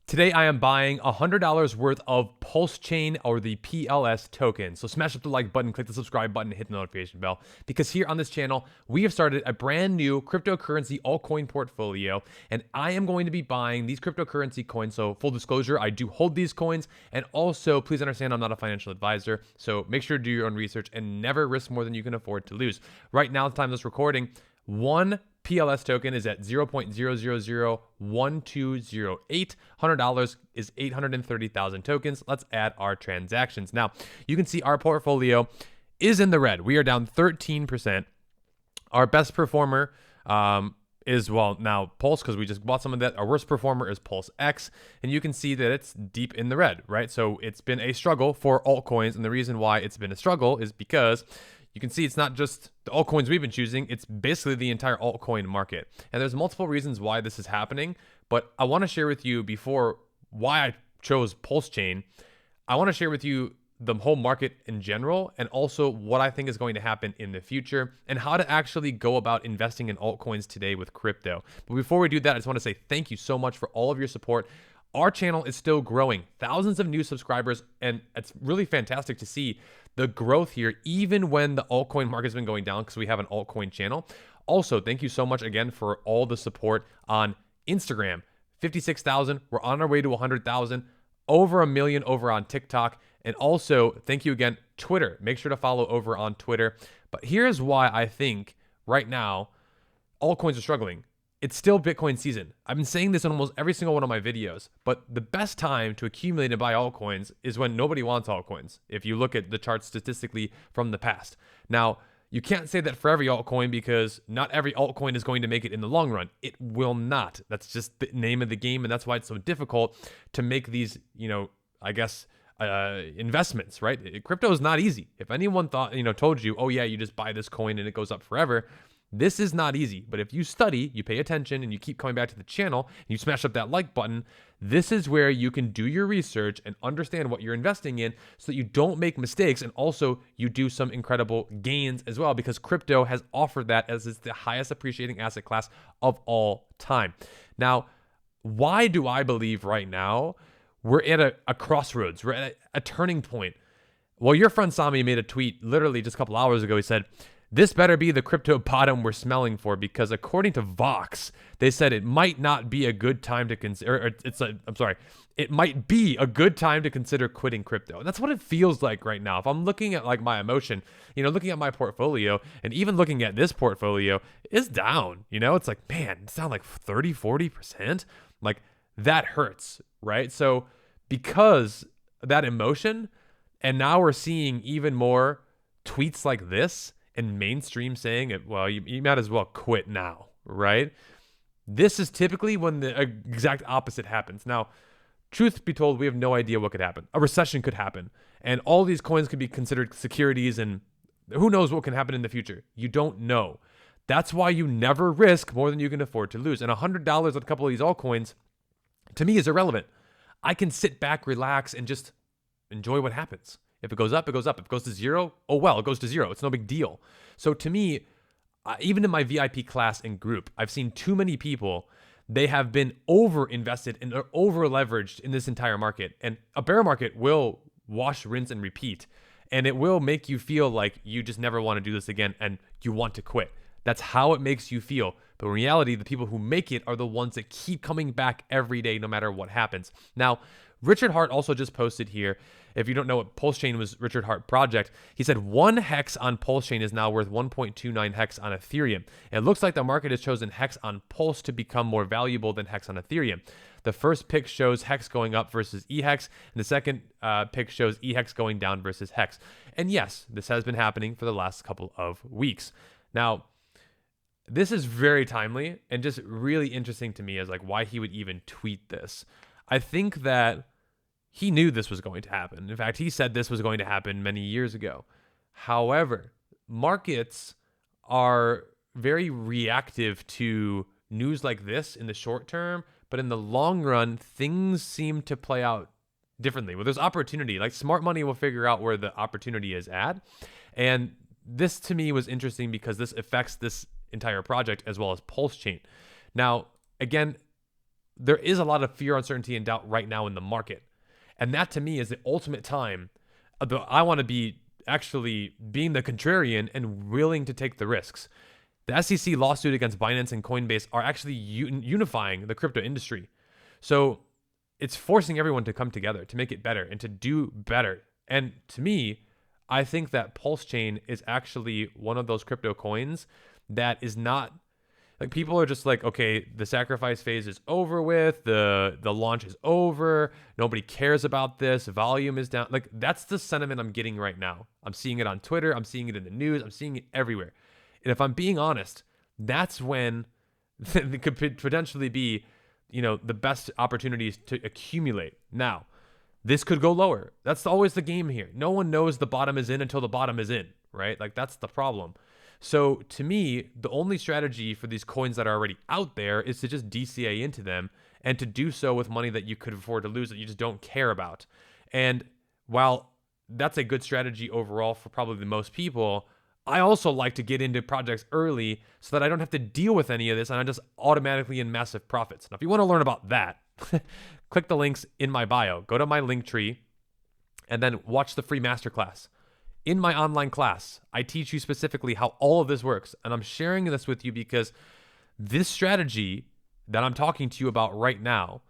Today, I am buying $100 worth of Pulsechain or the PLS token. So smash up the like button, click the subscribe button, hit the notification bell. Because here on this channel, we have started a brand new cryptocurrency altcoin portfolio. And I am going to be buying these cryptocurrency coins. So full disclosure, I do hold these coins. And also, please understand I'm not a financial advisor. So make sure to do your own research and never risk more than you can afford to lose. Right now, at the time of this recording, one PLS token is at 0.0001208. $100 is 830,000 tokens. Let's add our transactions. Now, you can see our portfolio is in the red. We are down 13%. Our best performer is, well, now Pulse, because we just bought some of that. Our worst performer is Pulse X, and you can see that it's deep in the red, right? So it's been a struggle for altcoins, and the reason why it's been a struggle is because you can see it's not just the altcoins we've been choosing, it's basically the entire altcoin market. And there's multiple reasons why this is happening, but I want to share with you before why I chose Pulsechain. I want to share with you the whole market in general and also what I think is going to happen in the future and how to actually go about investing in altcoins today with crypto. But before we do that, I just want to say thank you so much for all of your support. Our channel is still growing, thousands of new subscribers, and it's really fantastic to see the growth here, even when the altcoin market has been going down because we have an altcoin channel. Also, thank you so much again for all the support on Instagram. 56,000, we're on our way to 100,000, over 1 million over on TikTok. And also, thank you again, Twitter. Make sure to follow over on Twitter. But here's why I think right now altcoins are struggling. It's still Bitcoin season. I've been saying this in almost every single one of my videos, but the best time to accumulate and buy altcoins is when nobody wants altcoins, if you look at the charts statistically from the past. Now, you can't say that for every altcoin because not every altcoin is going to make it in the long run. It will not. That's just the name of the game, and that's why it's so difficult to make these, investments, right? Crypto is not easy. If anyone told you, oh yeah, you just buy this coin and it goes up forever, this is not easy. But if you study, you pay attention, and you keep coming back to the channel, and you smash up that like button, this is where you can do your research and understand what you're investing in so that you don't make mistakes, and also you do some incredible gains as well, because crypto has offered that as it's the highest appreciating asset class of all time. Now, why do I believe right now we're at a crossroads? We're at a turning point. Well, your friend Sami made a tweet literally just a couple hours ago. He said, "This better be the crypto bottom we're smelling for," because according to Vox, they said it might not be a good time to consider, it might be a good time to consider quitting crypto. And that's what it feels like right now. If I'm looking at like my emotion, looking at my portfolio and even looking at this portfolio is down, it's like, man, it's down like 30, 40%. Like that hurts, right? So because that emotion, and now we're seeing even more tweets like this, and mainstream saying, well, you might as well quit now, right? This is typically when the exact opposite happens. Now, truth be told, we have no idea what could happen. A recession could happen, and all these coins could be considered securities, and who knows what can happen in the future. You don't know. That's why you never risk more than you can afford to lose. And $100 on a couple of these altcoins, to me, is irrelevant. I can sit back, relax, and just enjoy what happens. If it goes up, it goes up. If it goes to zero, oh well, it goes to zero. It's no big deal. So to me, even in my VIP class and group, I've seen too many people, they have been over-invested and are over-leveraged in this entire market. And a bear market will wash, rinse, and repeat. And it will make you feel like you just never want to do this again and you want to quit. That's how it makes you feel. But in reality, the people who make it are the ones that keep coming back every day, no matter what happens. Now, Richard Hart also just posted here. If you don't know what Pulschain was, Richard Hart project, he said 1 hex on Pulschain is now worth 1.29 hex on Ethereum. It looks like the market has chosen hex on Pulse to become more valuable than hex on Ethereum. The first pick shows hex going up versus eHex, and the second pick shows eHex going down versus hex. And yes, this has been happening for the last couple of weeks. Now, this is very timely and just really interesting to me as like why he would even tweet this. I think that he knew this was going to happen. In fact, he said this was going to happen many years ago. However, markets are very reactive to news like this in the short term, but in the long run, things seem to play out differently. Well, there's opportunity. Like smart money will figure out where the opportunity is at. And this to me was interesting because this affects this entire project as well as Pulsechain. Now, again, there is a lot of fear, uncertainty, and doubt right now in the market. And that to me is the ultimate time. I want to be actually being the contrarian and willing to take the risks. The SEC lawsuit against Binance and Coinbase are actually unifying the crypto industry. So it's forcing everyone to come together to make it better and to do better. And to me, I think that Pulsechain is actually one of those crypto coins that is not like, people are just like, okay, the sacrifice phase is over with, the launch is over, nobody cares about this, volume is down. Like, that's the sentiment I'm getting right now. I'm seeing it on Twitter, I'm seeing it in the news, I'm seeing it everywhere. And if I'm being honest, that's when it could potentially be, the best opportunities to accumulate. Now, this could go lower. That's always the game here. No one knows the bottom is in until the bottom is in, right? Like, that's the problem. So to me, the only strategy for these coins that are already out there is to just DCA into them, and to do so with money that you could afford to lose that you just don't care about. And while that's a good strategy overall for probably the most people, I also like to get into projects early so that I don't have to deal with any of this and I'm just automatically in massive profits. Now, if you want to learn about that, click the links in my bio, go to my link tree, and then watch the free masterclass. In my online class, I teach you specifically how all of this works. And I'm sharing this with you because this strategy that I'm talking to you about right now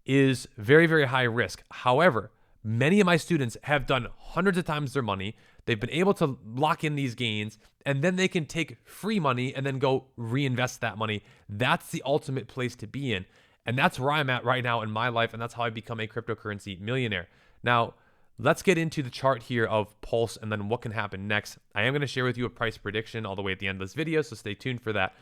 is very, very high risk. However, many of my students have done hundreds of times their money. They've been able to lock in these gains, and then they can take free money and then go reinvest that money. That's the ultimate place to be in. And that's where I'm at right now in my life. And that's how I become a cryptocurrency millionaire. Now, let's get into the chart here of Pulse and then what can happen next. I am going to share with you a price prediction all the way at the end of this video, so stay tuned for that.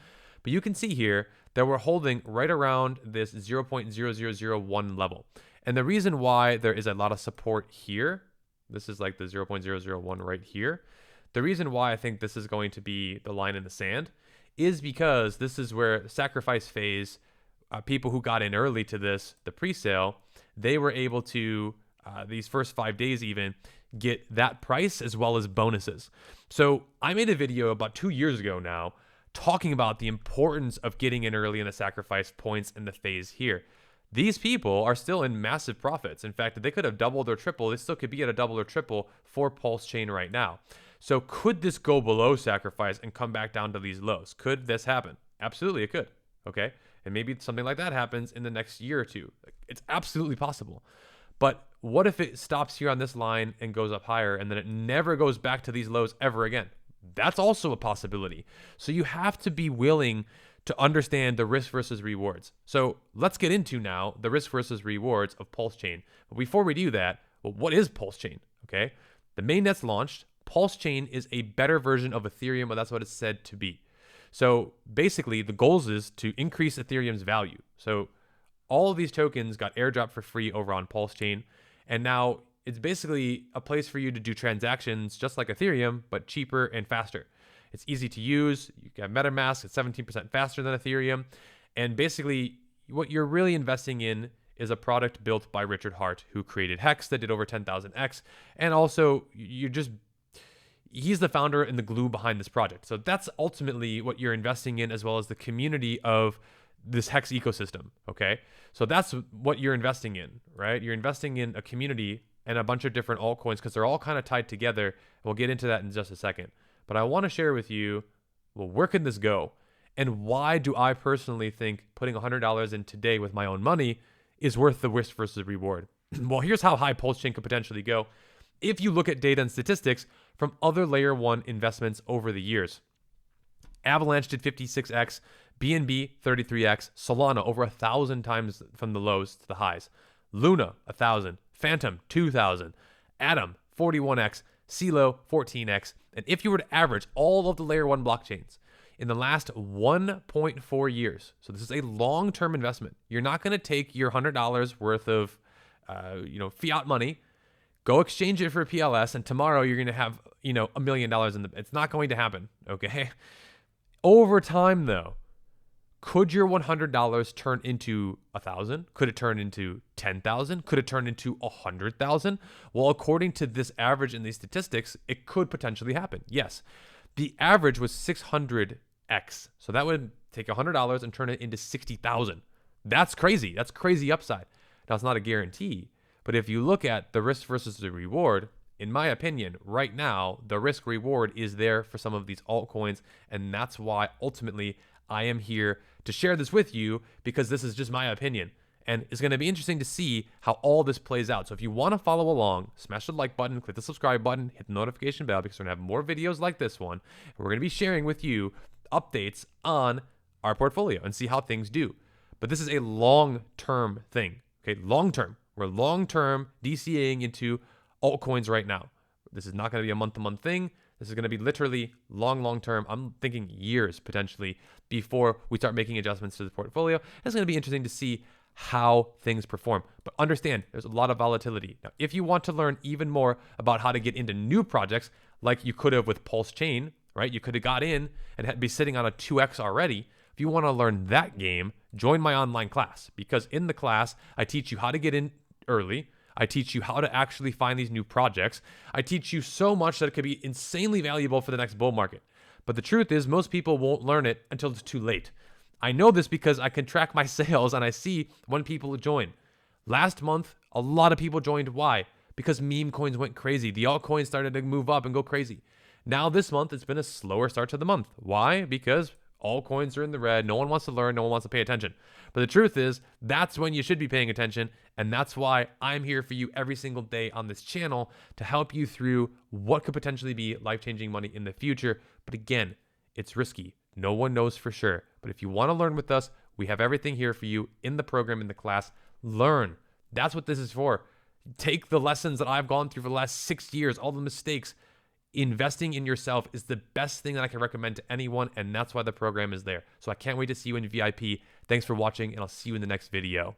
But you can see here that we're holding right around this 0.0001 level. And the reason why there is a lot of support here, this is like the 0.001 right here. The reason why I think this is going to be the line in the sand is because this is where the sacrifice phase, people who got in early to this, the pre-sale, they were able to these first 5 days even get that price as well as bonuses. So I made a video about 2 years ago now talking about the importance of getting in early in the sacrifice points in the phase here. These people are still in massive profits. In fact, they could have doubled or tripled. They still could be at a double or triple for Pulsechain right now. So could this go below sacrifice and come back down to these lows? Could this happen? Absolutely, it could. Okay. And maybe something like that happens in the next year or two. It's absolutely possible. But what if it stops here on this line and goes up higher and then it never goes back to these lows ever again? That's also a possibility. So you have to be willing to understand the risk versus rewards. So let's get into now the risk versus rewards of Pulsechain. But before we do that, well, what is Pulsechain? Okay. The mainnet's launched. Pulsechain is a better version of Ethereum, but that's what it's said to be. So basically the goals is to increase Ethereum's value. So all of these tokens got airdropped for free over on Pulsechain. And now it's basically a place for you to do transactions just like Ethereum, but cheaper and faster. It's easy to use. You got MetaMask, it's 17% faster than Ethereum. And basically what you're really investing in is a product built by Richard Hart, who created Hex that did over 10,000x. And also he's the founder and the glue behind this project. So that's ultimately what you're investing in, as well as the community of this Hex ecosystem. Okay. So that's what you're investing in, right? You're investing in a community and a bunch of different altcoins because they're all kind of tied together. We'll get into that in just a second. But I want to share with you, well, where can this go? And why do I personally think putting $100 in today with my own money is worth the risk versus reward? Well, here's how high Pulsechain could potentially go if you look at data and statistics from other layer 1 investments over the years. Avalanche did 56x, BNB 33x, Solana over 1,000 times from the lows to the highs, Luna 1,000, Phantom 2,000, Atom 41x, CeeLo 14x. And if you were to average all of the layer 1 blockchains in the last 1.4 years, so this is a long-term investment. You're not going to take your $100 worth of fiat money, go exchange it for PLS, and tomorrow you're going to have $1 million in the. It's not going to happen. Okay. Over time, though, could your $100 turn into 1,000? Could it turn into 10,000? Could it turn into 100,000? Well, according to this average in these statistics, it could potentially happen. Yes. The average was 600x. So that would take $100 and turn it into 60,000. That's crazy. That's crazy upside. Now, it's not a guarantee, but if you look at the risk versus the reward, in my opinion, right now, the risk reward is there for some of these altcoins. And that's why ultimately I am here to share this with you, because this is just my opinion. And it's going to be interesting to see how all this plays out. So if you want to follow along, smash the like button, click the subscribe button, hit the notification bell, because we're going to have more videos like this one. And we're going to be sharing with you updates on our portfolio and see how things do. But this is a long-term thing, okay? Long-term. We're long-term DCAing into altcoins right now. This is not going to be a month-to-month thing. This is going to be literally long-term. I'm thinking years potentially before we start making adjustments to the portfolio. It's going to be interesting to see how things perform. But understand, there's a lot of volatility. Now, if you want to learn even more about how to get into new projects, like you could have with Pulsechain, right? You could have got in and be sitting on a 2x already. If you want to learn that game, join my online class, because in the class, I teach you how to get in early. I teach you how to actually find these new projects. I teach you so much that it could be insanely valuable for the next bull market. But the truth is, most people won't learn it until it's too late. I know this because I can track my sales and I see when people join. Last month, a lot of people joined. Why? Because meme coins went crazy. The altcoins started to move up and go crazy. Now this month, it's been a slower start to the month. Why? Because all coins are in the red. No one wants to learn. No one wants to pay attention. But the truth is, that's when you should be paying attention. And that's why I'm here for you every single day on this channel to help you through what could potentially be life-changing money in the future. But again, it's risky. No one knows for sure. But if you want to learn with us, we have everything here for you in the program, in the class. Learn. That's what this is for. Take the lessons that I've gone through for the last 6 years, all the mistakes. Investing in yourself is the best thing that I can recommend to anyone, and that's why the program is there. So I can't wait to see you in VIP. Thanks for watching, and I'll see you in the next video.